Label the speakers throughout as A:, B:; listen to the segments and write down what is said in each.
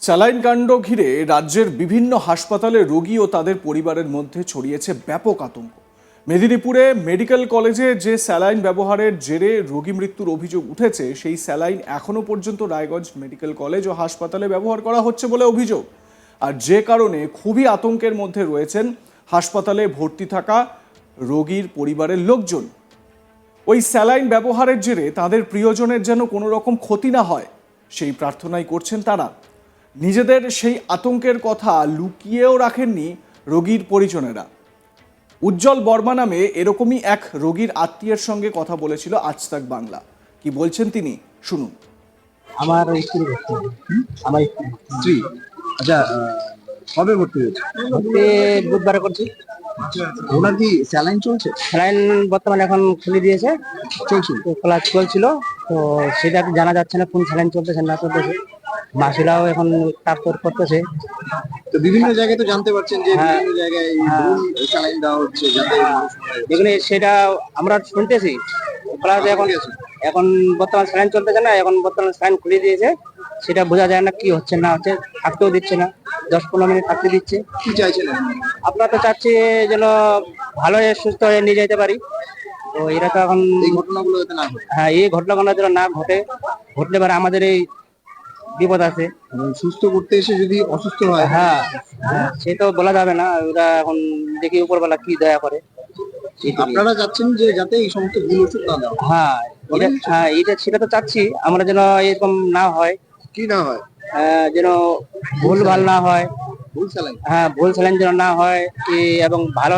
A: Saline কাণ্ড ঘিরে রাজ্যের বিভিন্ন হাসপাতালে রোগী ও তাদের পরিবারের মধ্যে ছড়িয়েছে ব্যাপক আতঙ্ক। মেদিনীপুরে মেডিকেল কলেজে যে স্যালাইন ব্যবহারের জেরে রোগী মৃত্যুর অভিযোগ উঠেছে, সেই স্যালাইন এখনো পর্যন্ত রায়গঞ্জ মেডিকেল কলেজ ও হাসপাতালে ব্যবহার করা হচ্ছে বলে অভিযোগ। আর যে কারণে খুবই আতঙ্কের মধ্যে রয়েছেন হাসপাতালে ভর্তি থাকা রোগীর পরিবারের লোকজন। ওই স্যালাইন ব্যবহারের জেরে তাদের প্রিয়জনের যেন কোনো রকম ক্ষতি না হয়, সেই প্রার্থনাই করছেন তারা। নিজেদের সেই আতঙ্কের কথা লুকিয়েও রাখেননি রোগীর পরিজনেরা। উজ্জ্বল বর্মা নামে এরকমই এক রোগীর আত্মীয়ের সঙ্গে কথা বলেছিল আজ তাক বাংলা। কি বলছেন তিনি, শুনুন।
B: আমার স্ত্রী ভর্তি হবে। আমার
C: স্ত্রী। আচ্ছা, কবে ভর্তি হয়েছে?
B: ভর্তি বুধবারে করছি।
C: ওনার কি স্যালাইন চলছে?
B: স্যালাইন বর্তমানে এখন খুলে দিয়েছে,
C: চলছে।
B: তো ক্লাস চলছিল, তো সেটা জানা যাচ্ছে না কোন স্যালাইন চলতেছে না চলতেছে। মাসিরাও এখন তারপর করতেছে।
C: তো বিভিন্ন জায়গায় তো জানতে পারছেন যে
B: হ্যাঁ।
C: বিভিন্ন জায়গায় ভুল স্যালাইন দেওয়া হচ্ছে যাতে মানুষ মারা যাচ্ছে।
B: এখানে সেটা আমরা শুনতেছি। প্লাস এখন বর্তমান স্যালাইন চলতেছে না, এখন বর্তমান স্যালাইন খুলে দিয়েছে, সেটা বোঝা যায় না কি হচ্ছে না হচ্ছে। থাকতেও দিচ্ছে না, 10-15 মিনিট থাকতে দিচ্ছে।
C: কি চাইছেন?
B: আপনারা তো চাচ্ছি যেন ভালো হয়ে সুস্থ হয়ে নিয়ে যেতে পারি। তো এরা তো এখন
C: এই ঘটনাগুলো যাতে না ঘটে।
B: হ্যাঁ, এই ঘটনাগুলো যেন না ঘটলে পারে আমাদের এই বিপদ আছে।
C: সুস্থ করতে এসে যদি অসুস্থ হয়,
B: হ্যাঁ, সে তো বলা যাবে না। ওরা এখন দেখি উপরবেলা কি দয়া করে।
C: আপনারা চাচ্ছেন যে যাতে এই সমস্ত ভুল ওষুধ না দেওয়া হয়।
B: হ্যাঁ, এটা সেটা তো চাচ্ছি আমরা যেন এরকম না হয়।
C: কি না হয়?
B: যেন ভুল ভাল না হয়।
C: ভুল স্যালাইন।
B: হ্যাঁ, ভুল স্যালাইন যেন না হয় এবং ভালো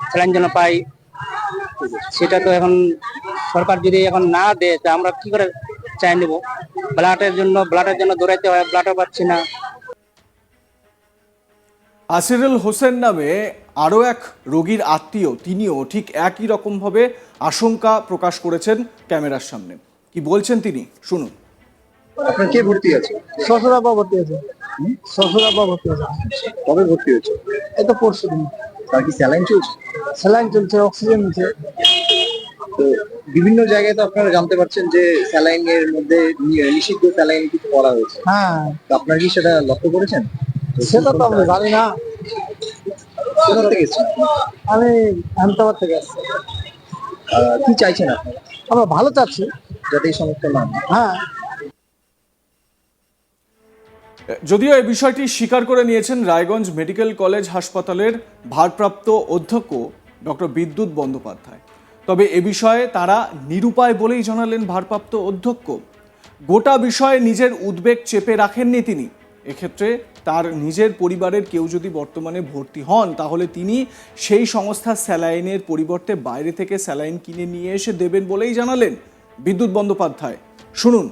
B: স্যালাইন যেন পাই। সেটা তো এখন সরকার যদি এখন না দেয়, তা আমরা কি করে চাই নেব? ব্লাডের জন্য দৌড়াইতে হয়, ব্লাডও পাচ্ছি না।
A: আসিরুল হোসেন নামে আরও এক রোগীর আত্মীয়, তিনিও ঠিক একই রকমভাবে আশঙ্কা প্রকাশ করেছেন ক্যামেরার সামনে। কি বলছেন তিনি, শুনুন।
C: আপনার কে ভর্তি আছে?
B: শ্বশুরাব্বা ভর্তি আছে। শ্বশুরাব্বা ভর্তি আছে।
C: কবে ভর্তি হয়েছে?
B: এই তো পরশু দিন।
C: তার কি স্যালাইন চলছে?
B: স্যালাইন চলছে, অক্সিজেন নিচ্ছে।
C: তো বিভিন্ন জায়গায় তো আপনারা জানতে পারছেন যে স্যালাইনের মধ্যে নিষিদ্ধ স্যালাইন কিছু করা হয়েছে।
B: হ্যাঁ,
C: তো আপনারা কি সেটা লক্ষ্য করেছেন?
B: সেটা তো আমরা জানি না।
C: কোথা থেকে এসেছেন?
B: আমি আহমেদাবাদ থেকে আসছি।
C: কি চাইছেন আপনারা?
B: আমরা ভালো চাচ্ছি।
C: যাতে এই সমস্ত না হয়।
B: হ্যাঁ,
A: যদিও এই বিষয়টি স্বীকার করে নিয়েছেন রায়গঞ্জ মেডিকেল কলেজ হাসপাতালের ভারপ্রাপ্ত অধ্যক্ষ ডক্টর বিদ্যুৎ বন্দ্যোপাধ্যায়, তবে এ বিষয়ে তারা নিরুপায় বলেই জানালেন ভারপ্রাপ্ত অধ্যক্ষ। গোটা বিষয়ে নিজের উদ্বেগ চেপে রাখেননি তিনি। এক্ষেত্রে তার নিজের পরিবারের কেউ যদি বর্তমানে ভর্তি হন, তাহলে তিনি সেই সংস্থার স্যালাইনের পরিবর্তে বাইরে থেকে স্যালাইন কিনে নিয়ে এসে দেবেন বলেই জানালেন বিদ্যুৎ বন্দ্যোপাধ্যায়। শুনুন।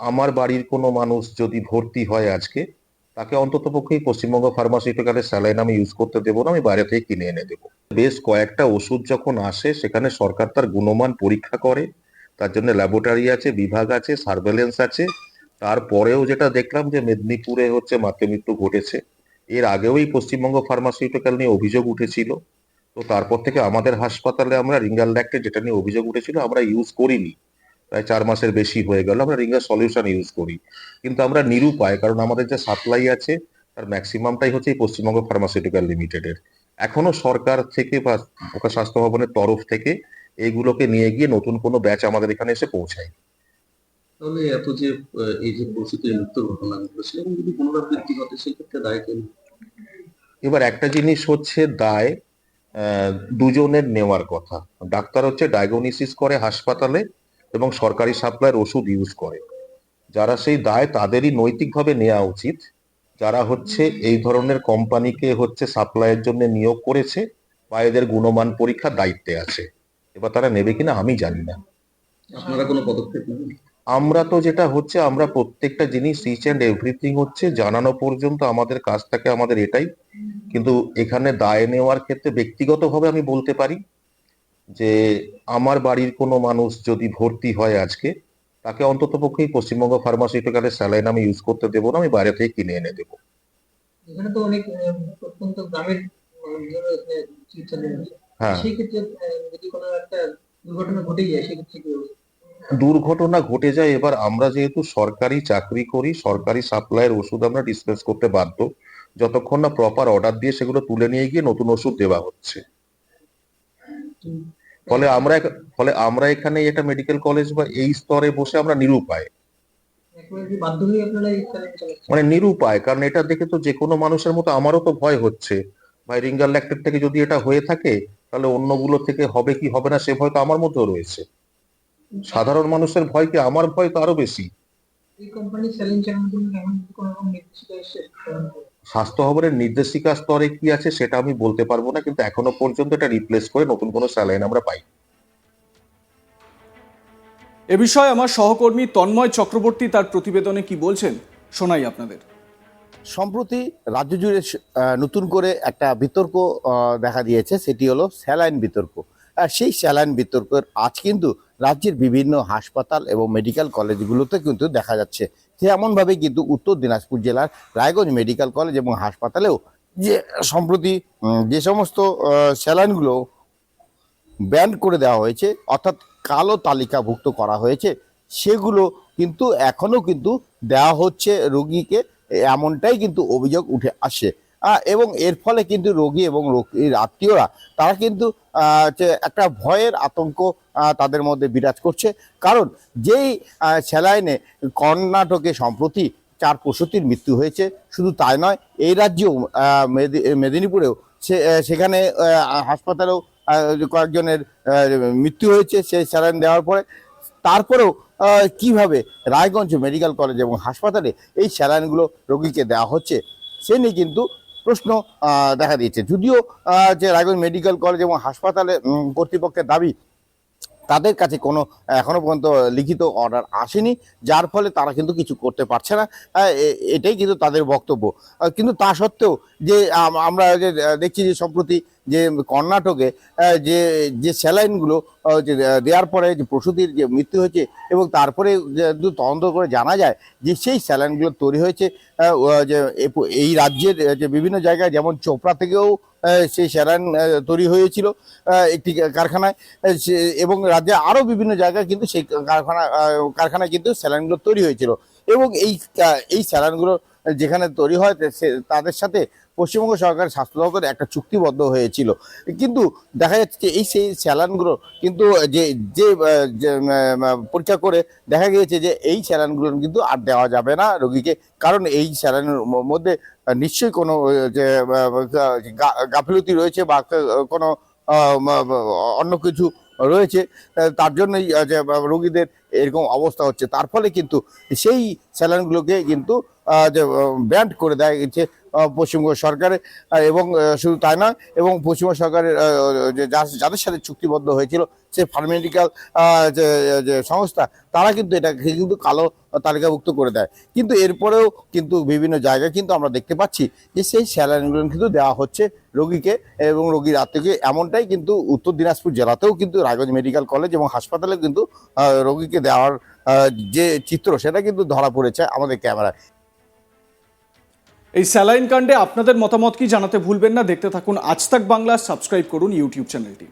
D: আমার বাড়ির কোনো মানুষ যদি ভর্তি হয় আজকে, তাকে অন্ততপক্ষে পশ্চিমবঙ্গ ফার্মাসিউটিক্যালের স্যালাইন আমি ইউজ করতে দেবো না, আমি বাইরে থেকে কিনে এনে দেবো। বেশ কয়েকটা ওষুধ যখন আসে, সেখানে সরকার তার গুণমান পরীক্ষা করে, তার জন্য ল্যাবরেটরি আছে, বিভাগ আছে, সার্ভেলেন্স আছে। তারপরেও যেটা দেখলাম যে মেদিনীপুরে হচ্ছে মাতৃমৃত্যু ঘটেছে। এর আগেও এই পশ্চিমবঙ্গ ফার্মাসিউটিক্যাল নিয়ে অভিযোগ উঠেছিল। তো তারপর থেকে আমাদের হাসপাতালে আমরা রিঙ্গাল ল্যাক্টেট, যেটা নিয়ে অভিযোগ উঠেছিল, আমরা ইউজ করিনি। প্রায় 4 মাসের বেশি হয়ে গেল আমরা রিঙ্গার সলিউশন ইউজ করি। কিন্তু আমরা নিরুপায়, কারণ আমাদের যে সাপ্লাই আছে তার ম্যাক্সিমামটাই হচ্ছে এই পশ্চিমবঙ্গ ফার্মাসিউটিক্যাল লিমিটেডের। এখনো সরকার থেকে বা স্বাস্থ্য ভবনের তরফ থেকে এইগুলোকে নিয়ে গিয়ে নতুন কোনো ব্যাচ আমাদের এখানে এসে পৌঁছায়।
E: তাহলে এত যে এই যে পরিস্থিতির মৃত্যুর ঘটনা ঘটছে এবং যদি পুনরাবৃত্তি ঘটে সেক্ষেত্রে দায় কে?
D: এবার একটা জিনিস হচ্ছে দায় দুজনের নেওয়ার কথা। ডাক্তার হচ্ছে ডায়াগনোসিস করে হাসপাতালে এবং সরকারি সাপ্লাইয়ের ওষুধ ইউজ করে। যারা সেই দায় তাদেরই নৈতিকভাবে নেওয়া উচিত। যারা হচ্ছে এই ধরনের কোম্পানিকে হচ্ছে সাপ্লাইয়ের জন্য নিয়োগ করেছে বা এদের গুণমান পরীক্ষার দায়িত্বে আছে, এবার তারা নেবে কিনা আমি জানি না।
E: আপনারা কোনো পদক্ষেপ নেবেন?
D: আমরা তো যেটা হচ্ছে, আমরা প্রত্যেকটা জিনিস ইচ অ্যান্ড এভরিথিং হচ্ছে জানানো পর্যন্ত আমাদের কাজ থাকে, আমাদের এটাই। কিন্তু এখানে দায় নেওয়ার ক্ষেত্রে ব্যক্তিগতভাবে আমি বলতে পারি যে আমার বাড়ির কোনো মানুষ যদি ভর্তি হয় আজকে, তাকে অন্ততপক্ষে পশ্চিমবঙ্গ ফার্মাসিউটিক্যালের স্যালাইন আমি ইউজ করতে দেবো না, আমি বাইরে থেকে কিনে এনে দেবো।
F: এখানে তো অনেক প্রত্যন্ত গ্রামের মানুষজনও এখানে চিকিৎসা নিয়ে আসে।
D: হ্যাঁ,
F: সেই ক্ষেত্রে যদি কোনো একটা দুর্ঘটনা ঘটে যায় সেক্ষেত্রে কি হবে?
D: দুর্ঘটনা ঘটে যায়। এবার আমরা যেহেতু সরকারি চাকরি করি, সরকারি সাপ্লাইয়ের ওষুধ আমরা ডিসপেন্স করতে বাধ্য, যতক্ষণ না প্রপার অর্ডার দিয়ে সেগুলো তুলে নিয়ে গিয়ে নতুন ওষুধ দেওয়া হচ্ছে। ফলে আমরা এখানে এটা মেডিকেল কলেজ বা এই স্তরে বসে আমরা নিরুপায়,
F: একেবারে কি বাধ্য হয়ে আপনারা এই স্যালাইন চালাচ্ছেন?
D: মানে নিরুপায়। কারণ এটা দেখে তো যে কোনো মানুষের মতো আমারও তো ভয় হচ্ছে, ভাই রিঙ্গার ল্যাক্টেট থেকে যদি এটা হয়ে থাকে তাহলে অন্যগুলো থেকে হবে কি হবে না সে ভয় তো আমার মধ্যেও রয়েছে। সাধারণ মানুষের ভয় কি, আমার ভয় তো আরো বেশি।
F: এই কোম্পানির স্যালাইন চালানোর জন্য কেমন কোনো রকম নির্দেশিকা এসেছে?
D: স্বাস্থ্য ভবনের নির্দেশিকা স্তরে কি আছে সেটা আমি বলতে পারবো না, কিন্তু এখনো পর্যন্ত এটা রিপ্লেস করে নতুন কোনো স্যালাইন আমরা পাই।
A: এ বিষয়ে আমার সহকর্মী তন্ময় চক্রবর্তী তার প্রতিবেদনে কি বলছেন শোনাই আপনাদের।
G: সম্প্রতি রাজ্য জুড়ে নতুন করে একটা বিতর্ক দেখা দিয়েছে, সেটি হলো স্যালাইন বিতর্ক। আর সেই স্যালাইন বিতর্কের আজ কিন্তু রাজ্যের বিভিন্ন হাসপাতাল এবং মেডিকেল কলেজগুলোতে কিন্তু দেখা যাচ্ছে। তেমনভাবে কিন্তু উত্তর দিনাজপুর জেলার রায়গঞ্জ মেডিকেল কলেজ এবং হাসপাতালেও যে সম্প্রতি যে সমস্ত স্যালাইনগুলো ব্যান করে দেওয়া হয়েছে, অর্থাৎ কালো তালিকাভুক্ত করা হয়েছে, সেগুলো কিন্তু এখনো কিন্তু দেওয়া হচ্ছে রোগীকে, এমনটাই কিন্তু অভিযোগ উঠে আসে। এবং এর ফলে কিন্তু রোগী এবং রোগীর আত্মীয়রা তারা কিন্তু যে একটা ভয়ের আতঙ্ক তাদের মধ্যে বিরাজ করছে। কারণ যেই স্যালাইনে কর্ণাটকে সম্প্রতি 4 প্রসূতির মৃত্যু হয়েছে, শুধু তাই নয়, এই রাজ্যেও মেদিনীপুরেও সেখানে হাসপাতালেও কয়েকজনের মৃত্যু হয়েছে সেই স্যালাইন দেওয়ার পরে। তারপরেও কিভাবে রায়গঞ্জ মেডিকেল কলেজ এবং হাসপাতালে এই স্যালাইনগুলো রোগীকে দেওয়া হচ্ছে সে নিয়ে কিন্তু প্রশ্ন দেখা দিয়েছে। যদিও যে রায়গঞ্জ মেডিকেল কলেজ এবং হাসপাতালে কর্তৃপক্ষের দাবি তাদের কাছে কোনো এখনো পর্যন্ত লিখিত অর্ডার আসেনি, যার ফলে তারা কিন্তু কিছু করতে পারছে না, এটাই কিন্তু তাদের বক্তব্য। কিন্তু তা সত্ত্বেও যে আমরা যে দেখছি যে সম্প্রতি যে কর্ণাটকে যে যে স্যালাইনগুলো যে দেওয়ার পরে যে প্রসূতির যে মৃত্যু হয়েছে এবং তারপরে তদন্ত করে জানা যায় যে সেই স্যালাইনগুলো তৈরি হয়েছে যে এই রাজ্যের যে বিভিন্ন জায়গায়, যেমন চোপড়া থেকেও সেই স্যালাইন তৈরি হয়েছিল একটি কারখানায়, এবং রাজ্যে আরও বিভিন্ন জায়গায় কিন্তু সেই কারখানায় কিন্তু স্যালাইনগুলো তৈরি হয়েছিল। এবং এই স্যালাইনগুলো যেখানে তৈরি হয় তাদের সাথে পশ্চিমবঙ্গ সরকারের স্বাস্থ্য দপ্তর একটা চুক্তিবদ্ধ হয়েছিল। কিন্তু দেখা যাচ্ছে যে এই সেই স্যালাইনগুলো কিন্তু যে পরীক্ষা করে দেখা গিয়েছে যে এই স্যালাইনগুলো কিন্তু আর দেওয়া যাবে না রোগীকে, কারণ এই স্যালাইনের মধ্যে নিশ্চয়ই কোনো যে গাফিলতি রয়েছে বা কোনো অন্য কিছু রয়েছে, তার জন্যই যে রোগীদের এরকম অবস্থা হচ্ছে। তার ফলে কিন্তু সেই স্যালাইনগুলোকে কিন্তু যে ব্যান্ড করে দেওয়া গেছে পশ্চিমবঙ্গ সরকারে। এবং শুধু তাই নয়, এবং পশ্চিমবঙ্গ সরকারের যাদের সাথে চুক্তিবদ্ধ হয়েছিল সে ফার্মাসিউটিক্যাল যে সংস্থা, তারা কিন্তু এটাকে কিন্তু কালো তালিকাভুক্ত করে দেয়। কিন্তু এরপরেও কিন্তু বিভিন্ন জায়গায় কিন্তু আমরা দেখতে পাচ্ছি যে সেই স্যালাইনগুলো কিন্তু দেওয়া হচ্ছে রোগীকে এবং রোগীর আত্মীয়কে। এমনটাই কিন্তু উত্তর দিনাজপুর জেলাতেও কিন্তু রায়গঞ্জ মেডিকেল কলেজ এবং হাসপাতালে কিন্তু রোগীকে দেওয়ার যে চিত্র সেটা কিন্তু ধরা পড়েছে আমাদের ক্যামেরায়।
A: এই স্যালাইন কাণ্ডে আপনাদের মতামত কি জানাতে ভুলবেন না। দেখতে থাকুন আজ তাক বাংলা, সাবস্ক্রাইব করুন ইউটিউব চ্যানেলটি।